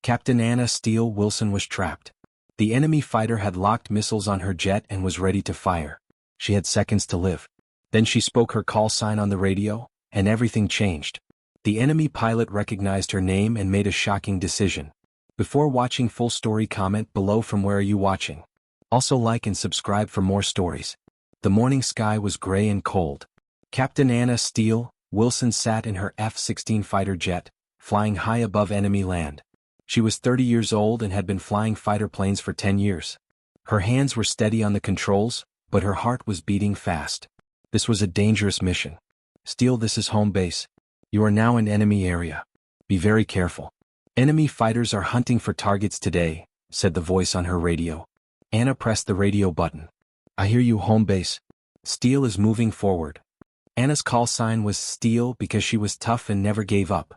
Captain Anna Steele Wilson was trapped. The enemy fighter had locked missiles on her jet and was ready to fire. She had seconds to live. Then she spoke her call sign on the radio, and everything changed. The enemy pilot recognized her name and made a shocking decision. Before watching full story, comment below from where are you watching. Also like and subscribe for more stories. The morning sky was gray and cold. Captain Anna Steele Wilson sat in her F-16 fighter jet, flying high above enemy land. She was 30 years old and had been flying fighter planes for 10 years. Her hands were steady on the controls, but her heart was beating fast. This was a dangerous mission. Steele, this is home base. You are now in enemy area. Be very careful. Enemy fighters are hunting for targets today, said the voice on her radio. Anna pressed the radio button. I hear you, home base. Steele is moving forward. Anna's call sign was Steele because she was tough and never gave up.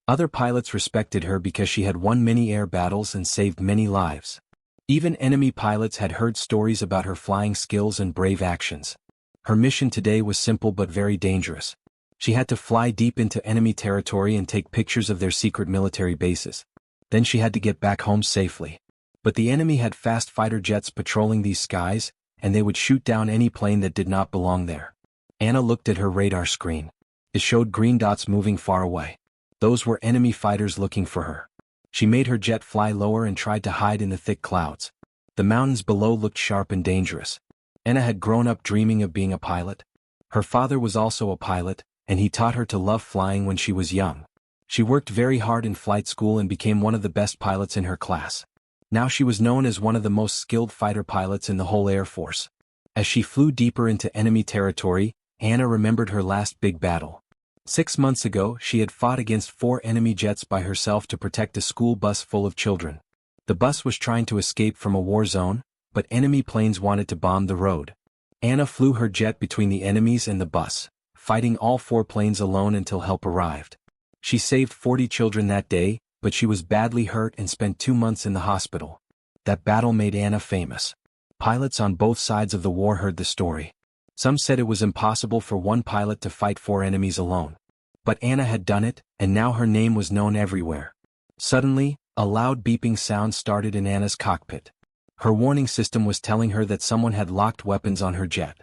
Other pilots respected her because she had won many air battles and saved many lives. Even enemy pilots had heard stories about her flying skills and brave actions. Her mission today was simple but very dangerous. She had to fly deep into enemy territory and take pictures of their secret military bases. Then she had to get back home safely. But the enemy had fast fighter jets patrolling these skies, and they would shoot down any plane that did not belong there. Anna looked at her radar screen. It showed green dots moving far away. Those were enemy fighters looking for her. She made her jet fly lower and tried to hide in the thick clouds. The mountains below looked sharp and dangerous. Anna had grown up dreaming of being a pilot. Her father was also a pilot, and he taught her to love flying when she was young. She worked very hard in flight school and became one of the best pilots in her class. Now she was known as one of the most skilled fighter pilots in the whole Air Force. As she flew deeper into enemy territory, Anna remembered her last big battle. 6 months ago, she had fought against 4 enemy jets by herself to protect a school bus full of children. The bus was trying to escape from a war zone, but enemy planes wanted to bomb the road. Anna flew her jet between the enemies and the bus, fighting all 4 planes alone until help arrived. She saved 40 children that day, but she was badly hurt and spent 2 months in the hospital. That battle made Anna famous. Pilots on both sides of the war heard the story. Some said it was impossible for one pilot to fight 4 enemies alone. But Anna had done it, and now her name was known everywhere. Suddenly, a loud beeping sound started in Anna's cockpit. Her warning system was telling her that someone had locked weapons on her jet.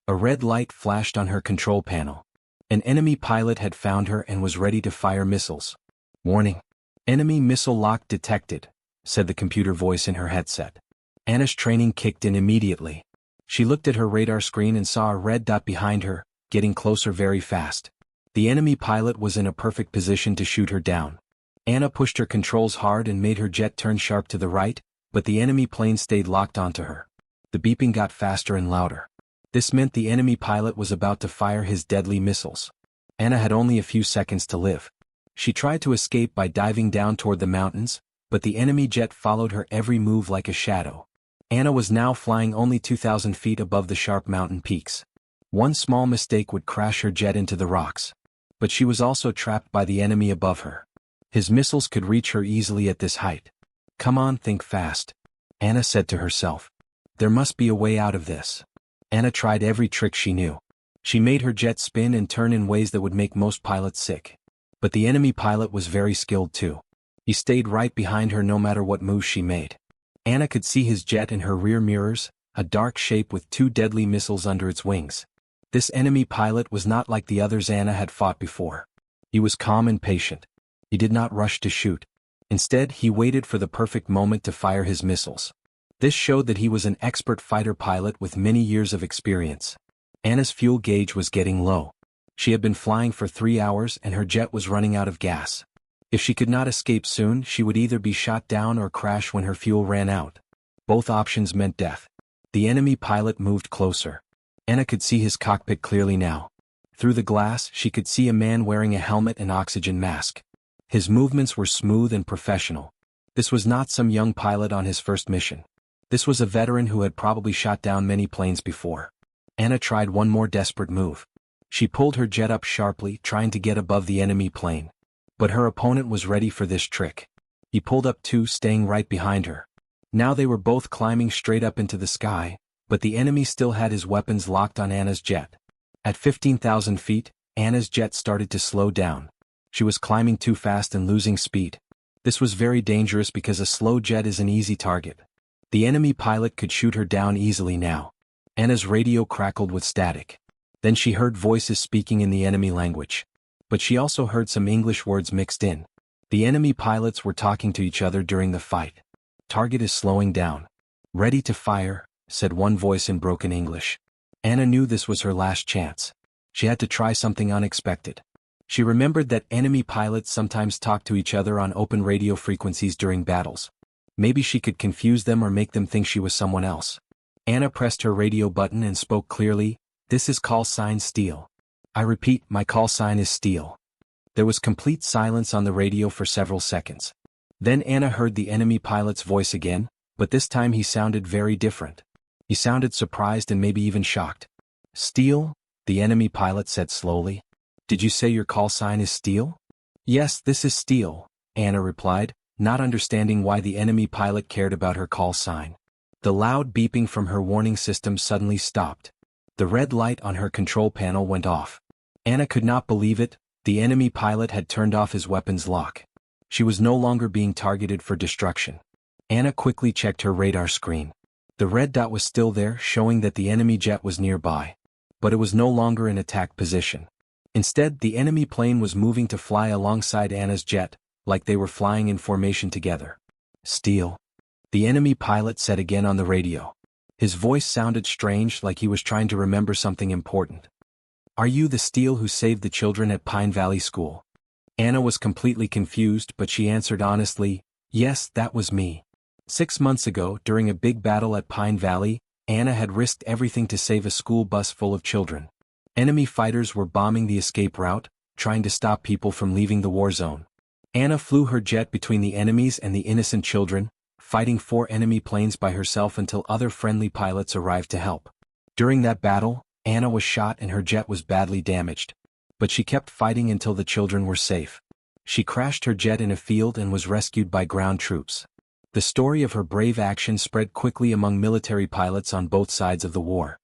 A red light flashed on her control panel. An enemy pilot had found her and was ready to fire missiles. Warning. Enemy missile lock detected, said the computer voice in her headset. Anna's training kicked in immediately. She looked at her radar screen and saw a red dot behind her, getting closer very fast. The enemy pilot was in a perfect position to shoot her down. Anna pushed her controls hard and made her jet turn sharp to the right, but the enemy plane stayed locked onto her. The beeping got faster and louder. This meant the enemy pilot was about to fire his deadly missiles. Anna had only a few seconds to live. She tried to escape by diving down toward the mountains, but the enemy jet followed her every move like a shadow. Anna was now flying only 2,000 feet above the sharp mountain peaks. One small mistake would crash her jet into the rocks. But she was also trapped by the enemy above her. His missiles could reach her easily at this height. Come on, think fast. Anna said to herself. There must be a way out of this. Anna tried every trick she knew. She made her jet spin and turn in ways that would make most pilots sick. But the enemy pilot was very skilled too. He stayed right behind her no matter what moves she made. Anna could see his jet in her rear mirrors, a dark shape with 2 deadly missiles under its wings. This enemy pilot was not like the others Anna had fought before. He was calm and patient. He did not rush to shoot. Instead, he waited for the perfect moment to fire his missiles. This showed that he was an expert fighter pilot with many years of experience. Anna's fuel gauge was getting low. She had been flying for 3 hours and her jet was running out of gas. If she could not escape soon, she would either be shot down or crash when her fuel ran out. Both options meant death. The enemy pilot moved closer. Anna could see his cockpit clearly now. Through the glass, she could see a man wearing a helmet and oxygen mask. His movements were smooth and professional. This was not some young pilot on his first mission. This was a veteran who had probably shot down many planes before. Anna tried one more desperate move. She pulled her jet up sharply, trying to get above the enemy plane. But her opponent was ready for this trick. He pulled up too, staying right behind her. Now they were both climbing straight up into the sky, but the enemy still had his weapons locked on Anna's jet. At 15,000 feet, Anna's jet started to slow down. She was climbing too fast and losing speed. This was very dangerous because a slow jet is an easy target. The enemy pilot could shoot her down easily now. Anna's radio crackled with static. Then she heard voices speaking in the enemy language. But she also heard some English words mixed in. The enemy pilots were talking to each other during the fight. Target is slowing down. Ready to fire, said one voice in broken English. Anna knew this was her last chance. She had to try something unexpected. She remembered that enemy pilots sometimes talk to each other on open radio frequencies during battles. Maybe she could confuse them or make them think she was someone else. Anna pressed her radio button and spoke clearly, "This is call sign Steel. I repeat, my call sign is Steel." There was complete silence on the radio for several seconds. Then Anna heard the enemy pilot's voice again, but this time he sounded very different. He sounded surprised and maybe even shocked. "Steel?" the enemy pilot said slowly. "Did you say your call sign is Steel?" "Yes, this is Steel," Anna replied, not understanding why the enemy pilot cared about her call sign. The loud beeping from her warning system suddenly stopped. The red light on her control panel went off. Anna could not believe it. The enemy pilot had turned off his weapons lock. She was no longer being targeted for destruction. Anna quickly checked her radar screen. The red dot was still there, showing that the enemy jet was nearby. But it was no longer in attack position. Instead, the enemy plane was moving to fly alongside Anna's jet, like they were flying in formation together. "Steel," the enemy pilot said again on the radio. His voice sounded strange, like he was trying to remember something important. "Are you the Steel who saved the children at Pine Valley School?" Anna was completely confused, but she answered honestly, "Yes, that was me. 6 months ago, during a big battle at Pine Valley, Anna had risked everything to save a school bus full of children. Enemy fighters were bombing the escape route, trying to stop people from leaving the war zone. Anna flew her jet between the enemies and the innocent children, fighting 4 enemy planes by herself until other friendly pilots arrived to help. During that battle, Anna was shot and her jet was badly damaged. But she kept fighting until the children were safe. She crashed her jet in a field and was rescued by ground troops. The story of her brave action spread quickly among military pilots on both sides of the war.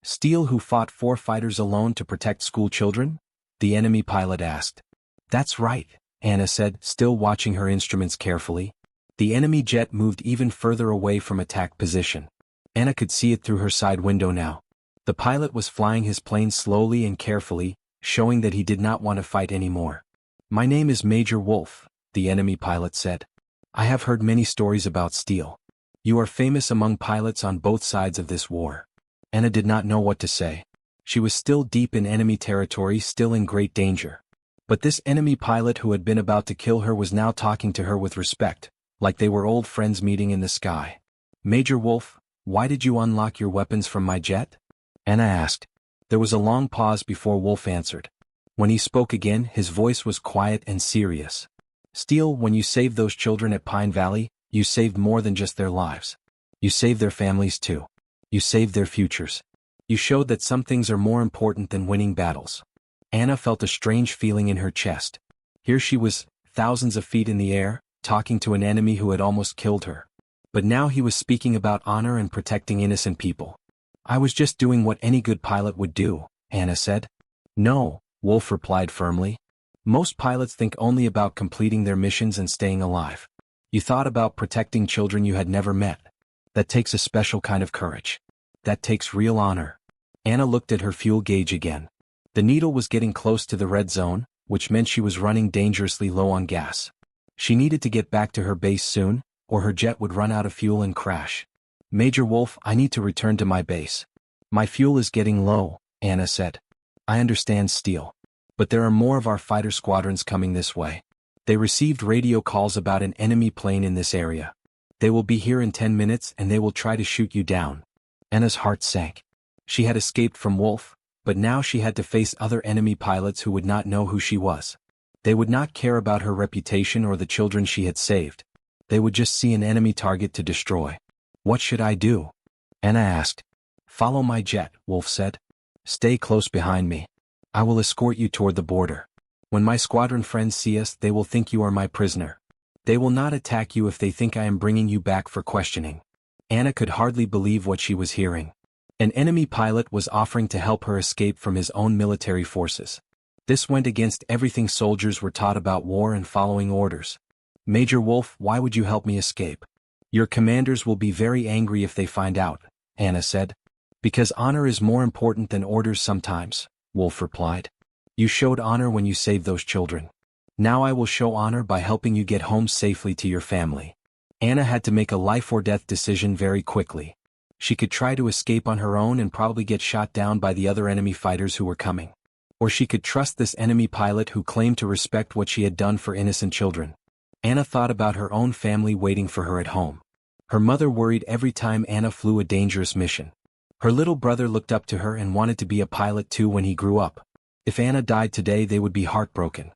"Steel who fought 4 fighters alone to protect school children?" the enemy pilot asked. "That's right," Anna said, still watching her instruments carefully. The enemy jet moved even further away from attack position. Anna could see it through her side window now. The pilot was flying his plane slowly and carefully, showing that he did not want to fight anymore. "My name is Major Wolf," the enemy pilot said. "I have heard many stories about Steel. You are famous among pilots on both sides of this war." Anna did not know what to say. She was still deep in enemy territory, still in great danger. But this enemy pilot who had been about to kill her was now talking to her with respect, like they were old friends meeting in the sky. "Major Wolf, why did you unlock your weapons from my jet?" Anna asked. There was a long pause before Wolf answered. When he spoke again, his voice was quiet and serious. "Steel, when you saved those children at Pine Valley, you saved more than just their lives. You saved their families too. You saved their futures. You showed that some things are more important than winning battles." Anna felt a strange feeling in her chest. Here she was, thousands of feet in the air, talking to an enemy who had almost killed her. But now he was speaking about honor and protecting innocent people. "I was just doing what any good pilot would do," Anna said. "No," Wolf replied firmly. "Most pilots think only about completing their missions and staying alive. You thought about protecting children you had never met. That takes a special kind of courage. That takes real honor." Anna looked at her fuel gauge again. The needle was getting close to the red zone, which meant she was running dangerously low on gas. She needed to get back to her base soon, or her jet would run out of fuel and crash. "Major Wolf, I need to return to my base. My fuel is getting low," Anna said. "I understand, Steel. But there are more of our fighter squadrons coming this way. They received radio calls about an enemy plane in this area. They will be here in 10 minutes and they will try to shoot you down." Anna's heart sank. She had escaped from Wolf, but now she had to face other enemy pilots who would not know who she was. They would not care about her reputation or the children she had saved. They would just see an enemy target to destroy. "What should I do?" Anna asked. "Follow my jet," Wolf said. "Stay close behind me. I will escort you toward the border. When my squadron friends see us, they will think you are my prisoner. They will not attack you if they think I am bringing you back for questioning." Anna could hardly believe what she was hearing. An enemy pilot was offering to help her escape from his own military forces. This went against everything soldiers were taught about war and following orders. Major Wolf, why would you help me escape? Your commanders will be very angry if they find out, Anna said. Because honor is more important than orders sometimes, Wolf replied. You showed honor when you saved those children. Now I will show honor by helping you get home safely to your family. Anna had to make a life-or-death decision very quickly. She could try to escape on her own and probably get shot down by the other enemy fighters who were coming. Or she could trust this enemy pilot who claimed to respect what she had done for innocent children. Anna thought about her own family waiting for her at home. Her mother worried every time Anna flew a dangerous mission. Her little brother looked up to her and wanted to be a pilot too when he grew up. If Anna died today, they would be heartbroken.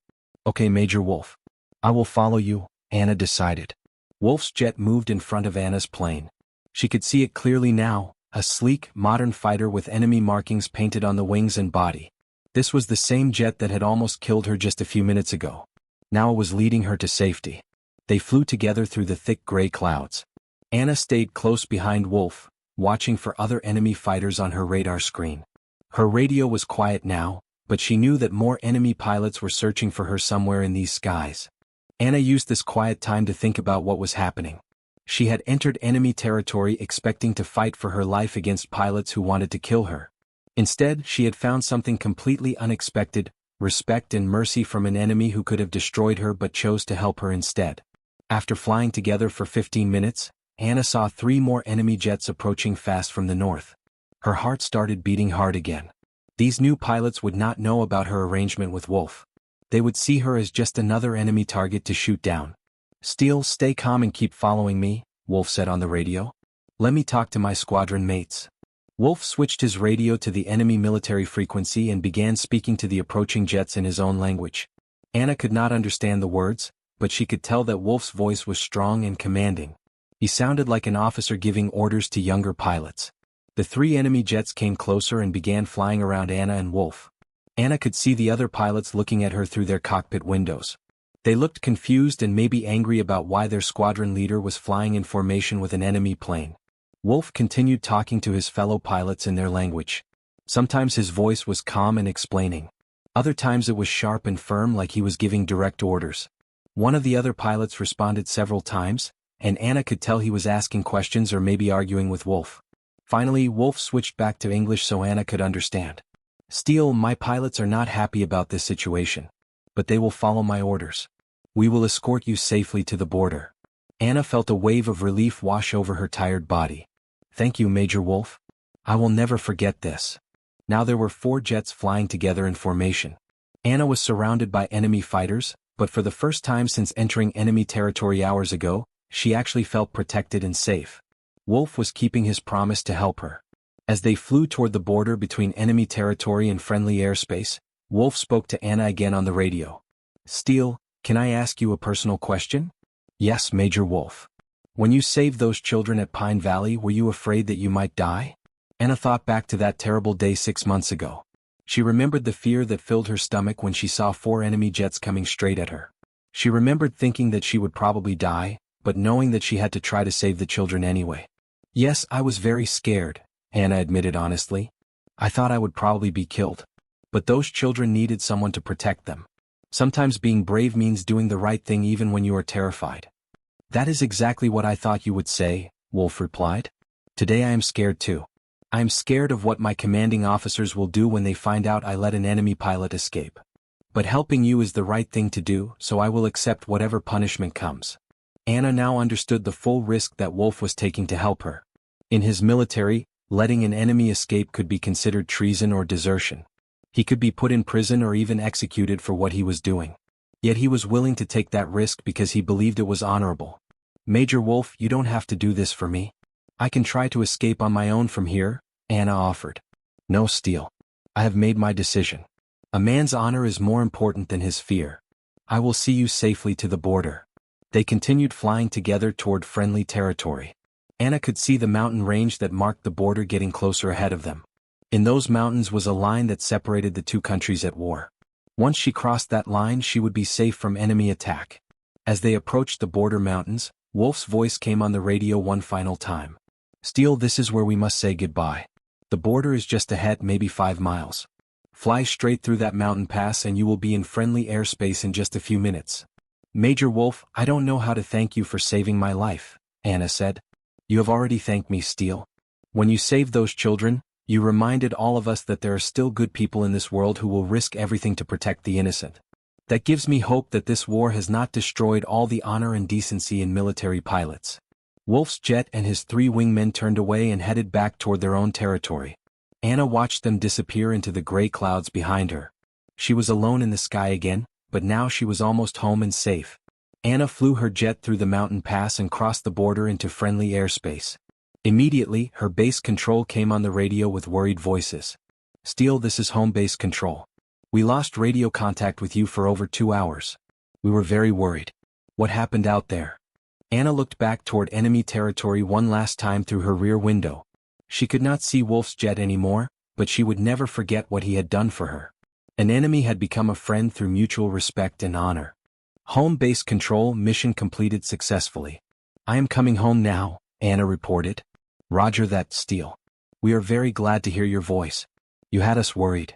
Okay, Major Wolf. I will follow you, Anna decided. Wolf's jet moved in front of Anna's plane. She could see it clearly now, a sleek, modern fighter with enemy markings painted on the wings and body. This was the same jet that had almost killed her just a few minutes ago. Now it was leading her to safety. They flew together through the thick gray clouds. Anna stayed close behind Wolf, watching for other enemy fighters on her radar screen. Her radio was quiet now, but she knew that more enemy pilots were searching for her somewhere in these skies. Anna used this quiet time to think about what was happening. She had entered enemy territory expecting to fight for her life against pilots who wanted to kill her. Instead, she had found something completely unexpected, respect and mercy from an enemy who could have destroyed her but chose to help her instead. After flying together for 15 minutes, Anna saw 3 more enemy jets approaching fast from the north. Her heart started beating hard again. These new pilots would not know about her arrangement with Wolf. They would see her as just another enemy target to shoot down. Steele, stay calm and keep following me, Wolf said on the radio. Let me talk to my squadron mates. Wolf switched his radio to the enemy military frequency and began speaking to the approaching jets in his own language. Anna could not understand the words, but she could tell that Wolf's voice was strong and commanding. He sounded like an officer giving orders to younger pilots. The 3 enemy jets came closer and began flying around Anna and Wolf. Anna could see the other pilots looking at her through their cockpit windows. They looked confused and maybe angry about why their squadron leader was flying in formation with an enemy plane. Wolf continued talking to his fellow pilots in their language. Sometimes his voice was calm and explaining. Other times it was sharp and firm, like he was giving direct orders. One of the other pilots responded several times, and Anna could tell he was asking questions or maybe arguing with Wolf. Finally, Wolf switched back to English so Anna could understand. Steele, my pilots are not happy about this situation. But they will follow my orders. We will escort you safely to the border. Anna felt a wave of relief wash over her tired body. Thank you, Major Wolf. I will never forget this. Now there were 4 jets flying together in formation. Anna was surrounded by enemy fighters, but for the first time since entering enemy territory hours ago, she actually felt protected and safe. Wolf was keeping his promise to help her. As they flew toward the border between enemy territory and friendly airspace, Wolf spoke to Anna again on the radio. Steele, can I ask you a personal question? Yes, Major Wolf. When you saved those children at Pine Valley, were you afraid that you might die? Anna thought back to that terrible day 6 months ago. She remembered the fear that filled her stomach when she saw 4 enemy jets coming straight at her. She remembered thinking that she would probably die, but knowing that she had to try to save the children anyway. Yes, I was very scared, Anna admitted honestly. I thought I would probably be killed. But those children needed someone to protect them. Sometimes being brave means doing the right thing even when you are terrified. That is exactly what I thought you would say, Wolf replied. Today I am scared too. I am scared of what my commanding officers will do when they find out I let an enemy pilot escape. But helping you is the right thing to do, so I will accept whatever punishment comes. Anna now understood the full risk that Wolf was taking to help her. In his military, letting an enemy escape could be considered treason or desertion. He could be put in prison or even executed for what he was doing. Yet he was willing to take that risk because he believed it was honorable. Major Wolf, you don't have to do this for me. I can try to escape on my own from here, Anna offered. No, Steele. I have made my decision. A man's honor is more important than his fear. I will see you safely to the border. They continued flying together toward friendly territory. Anna could see the mountain range that marked the border getting closer ahead of them. In those mountains was a line that separated the 2 countries at war. Once she crossed that line, she would be safe from enemy attack. As they approached the border mountains, Wolf's voice came on the radio one final time. Steele, this is where we must say goodbye. The border is just ahead, maybe 5 miles. Fly straight through that mountain pass and you will be in friendly airspace in just a few minutes. Major Wolf, I don't know how to thank you for saving my life, Anna said. You have already thanked me, Steele. When you saved those children, you reminded all of us that there are still good people in this world who will risk everything to protect the innocent. That gives me hope that this war has not destroyed all the honor and decency in military pilots. Wolf's jet and his 3 wingmen turned away and headed back toward their own territory. Anna watched them disappear into the gray clouds behind her. She was alone in the sky again, but now she was almost home and safe. Anna flew her jet through the mountain pass and crossed the border into friendly airspace. Immediately, her base control came on the radio with worried voices. Steele, this is home base control. We lost radio contact with you for over 2 hours. We were very worried. What happened out there? Anna looked back toward enemy territory one last time through her rear window. She could not see Wolf's jet anymore, but she would never forget what he had done for her. An enemy had become a friend through mutual respect and honor. Home base control mission completed successfully. I am coming home now, Anna reported. Roger that, Steele. We are very glad to hear your voice. You had us worried.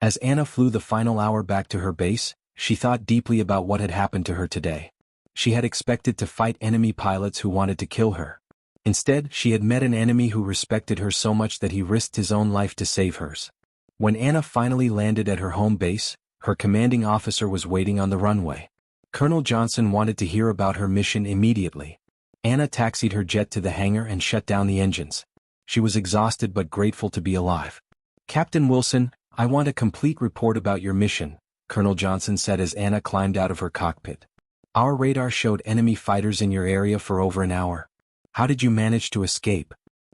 As Anna flew the final hour back to her base, she thought deeply about what had happened to her today. She had expected to fight enemy pilots who wanted to kill her. Instead, she had met an enemy who respected her so much that he risked his own life to save hers. When Anna finally landed at her home base, her commanding officer was waiting on the runway. Colonel Johnson wanted to hear about her mission immediately. Anna taxied her jet to the hangar and shut down the engines. She was exhausted but grateful to be alive. Captain Wilson, I want a complete report about your mission, Colonel Johnson said as Anna climbed out of her cockpit. Our radar showed enemy fighters in your area for over an hour. How did you manage to escape?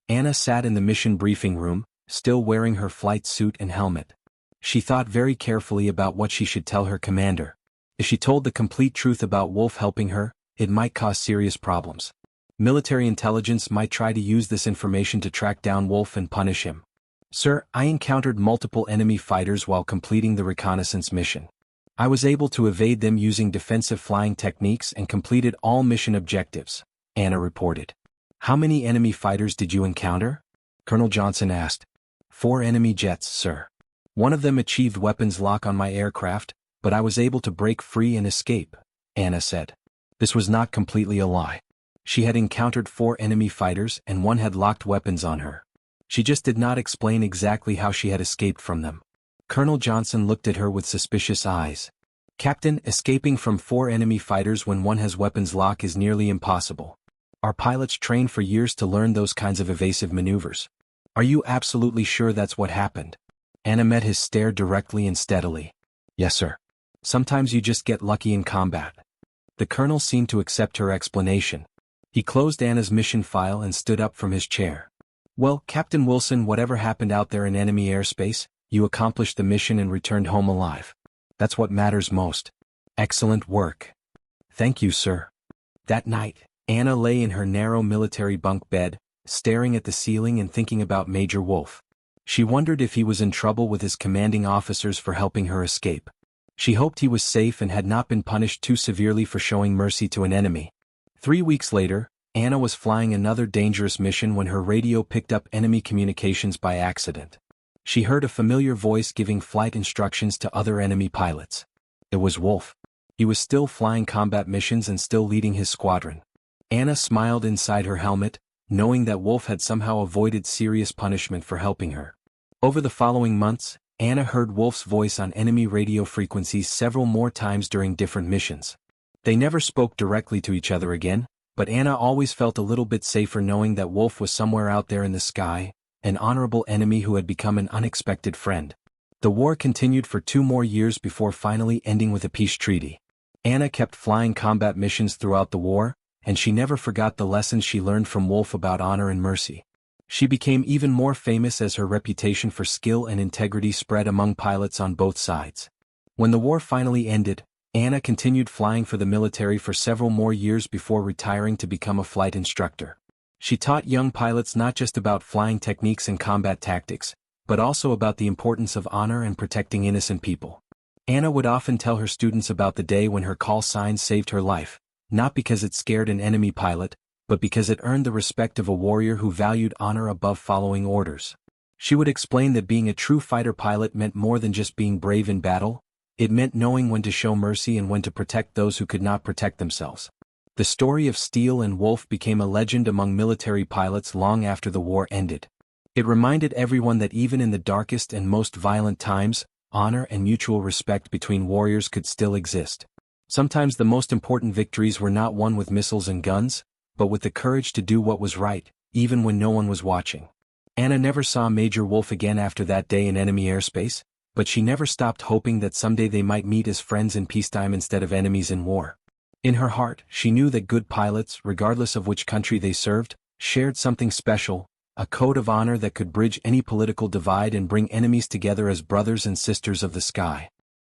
Anna sat in the mission briefing room, still wearing her flight suit and helmet. She thought very carefully about what she should tell her commander. If she told the complete truth about Wolf helping her, it might cause serious problems. Military intelligence might try to use this information to track down Wolf and punish him. Sir, I encountered multiple enemy fighters while completing the reconnaissance mission. I was able to evade them using defensive flying techniques and completed all mission objectives, Anna reported. How many enemy fighters did you encounter? Colonel Johnson asked. 4 enemy jets, sir. One of them achieved weapons lock on my aircraft, but I was able to break free and escape, Anna said. This was not completely a lie. She had encountered 4 enemy fighters and one had locked weapons on her. She just did not explain exactly how she had escaped from them. Colonel Johnson looked at her with suspicious eyes. Captain, escaping from 4 enemy fighters when one has weapons lock is nearly impossible. Our pilots train for years to learn those kinds of evasive maneuvers. Are you absolutely sure that's what happened? Anna met his stare directly and steadily. Yes, sir. Sometimes you just get lucky in combat. The colonel seemed to accept her explanation. He closed Anna's mission file and stood up from his chair. Well, Captain Wilson, whatever happened out there in enemy airspace, you accomplished the mission and returned home alive. That's what matters most. Excellent work. Thank you, sir. That night, Anna lay in her narrow military bunk bed, staring at the ceiling and thinking about Major Wolf. She wondered if he was in trouble with his commanding officers for helping her escape. She hoped he was safe and had not been punished too severely for showing mercy to an enemy. 3 weeks later, Anna was flying another dangerous mission when her radio picked up enemy communications by accident. She heard a familiar voice giving flight instructions to other enemy pilots. It was Wolf. He was still flying combat missions and still leading his squadron. Anna smiled inside her helmet, knowing that Wolf had somehow avoided serious punishment for helping her. Over the following months, Anna heard Wolf's voice on enemy radio frequencies several more times during different missions. They never spoke directly to each other again, but Anna always felt a little bit safer knowing that Wolf was somewhere out there in the sky, an honorable enemy who had become an unexpected friend. The war continued for 2 more years before finally ending with a peace treaty. Anna kept flying combat missions throughout the war, and she never forgot the lessons she learned from Wolf about honor and mercy. She became even more famous as her reputation for skill and integrity spread among pilots on both sides. When the war finally ended, Anna continued flying for the military for several more years before retiring to become a flight instructor. She taught young pilots not just about flying techniques and combat tactics, but also about the importance of honor and protecting innocent people. Anna would often tell her students about the day when her call sign saved her life, not because it scared an enemy pilot, but because it earned the respect of a warrior who valued honor above following orders. She would explain that being a true fighter pilot meant more than just being brave in battle, It meant knowing when to show mercy and when to protect those who could not protect themselves. The story of Steel and Wolf became a legend among military pilots long after the war ended. It reminded everyone that even in the darkest and most violent times, honor and mutual respect between warriors could still exist. Sometimes the most important victories were not won with missiles and guns, but with the courage to do what was right, even when no one was watching. Anna never saw Major Wolf again after that day in enemy airspace, but she never stopped hoping that someday they might meet as friends in peacetime instead of enemies in war. In her heart, she knew that good pilots, regardless of which country they served, shared something special, a code of honor that could bridge any political divide and bring enemies together as brothers and sisters of the sky.